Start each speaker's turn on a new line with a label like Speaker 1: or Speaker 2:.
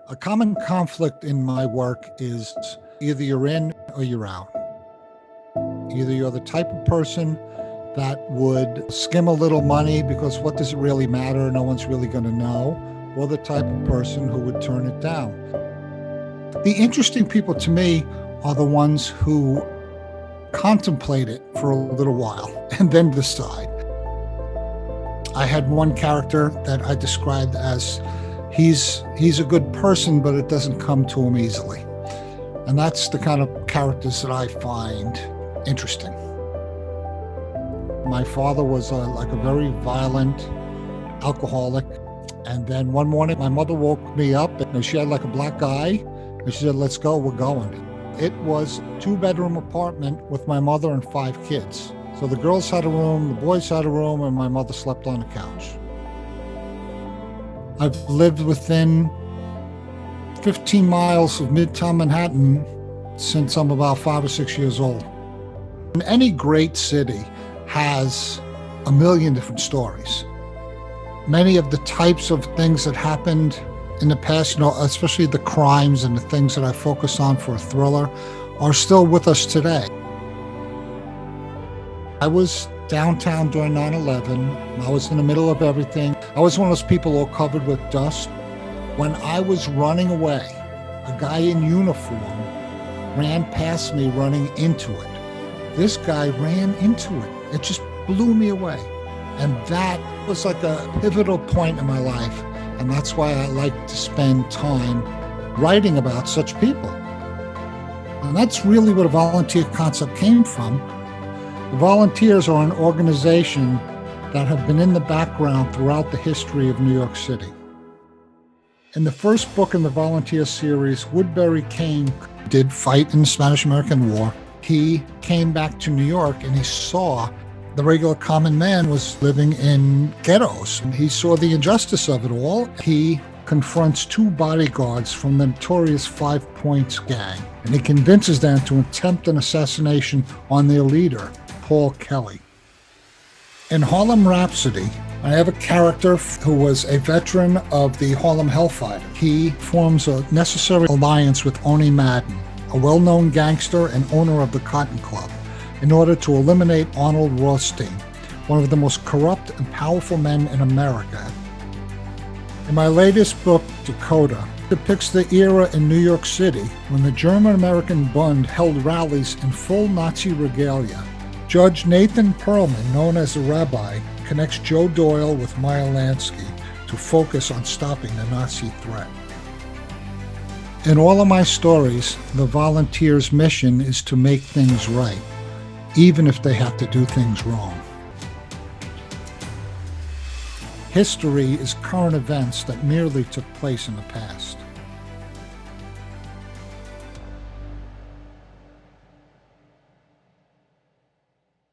Speaker 1: A common conflict in my work is either you're in or you're out. Either you're the type of person that would skim a little money because what does it really matter? No one's really going to know. Or the type of person who would turn it down. The interesting people to me are the ones who contemplate it for a little while and then decide. I had one character that I described as he's a good person, but it doesn't come to him easily. And that's the kind of characters that I find interesting. My father was like a very violent alcoholic. And then one morning, my mother woke me up and she had like a black eye. And she said, "Let's go, we're going." It was a 2-bedroom apartment with my mother and 5 kids. So the girls had a room, the boys had a room, and my mother slept on the couch. I've lived within 15 miles of Midtown Manhattan since I'm about 5 or 6 years old. And any great city has a million different stories. Many of the types of things that happened in the past, especially the crimes and the things that I focus on for a thriller, are still with us today. I was downtown during 9/11. I was in the middle of everything. I was one of those people all covered with dust. When I was running away, a guy in uniform ran past me running into it. This guy ran into it. It just blew me away. And that was like a pivotal point in my life. And that's why I like to spend time writing about such people. And that's really where the volunteer concept came from. The volunteers are an organization that have been in the background throughout the history of New York City. In the first book in the volunteer series, Woodbury Kane did fight in the Spanish-American War. He came back to New York and he saw the regular common man was living in ghettos. And he saw the injustice of it all. He confronts 2 bodyguards from the notorious 5 Points gang, and he convinces them to attempt an assassination on their leader, Paul Kelly. In Harlem Rhapsody, I have a character who was a veteran of the Harlem Hellfighters. He forms a necessary alliance with Oni Madden, a well-known gangster and owner of the Cotton Club, in order to eliminate Arnold Rothstein, one of the most corrupt and powerful men in America. In my latest book, Dakota, depicts the era in New York City when the German-American Bund held rallies in full Nazi regalia. Judge Nathan Perlman, known as the Rabbi, connects Joe Doyle with Meyer Lansky to focus on stopping the Nazi threat. In all of my stories, the volunteers' mission is to make things right, even if they have to do things wrong. History is current events that merely took place in the past.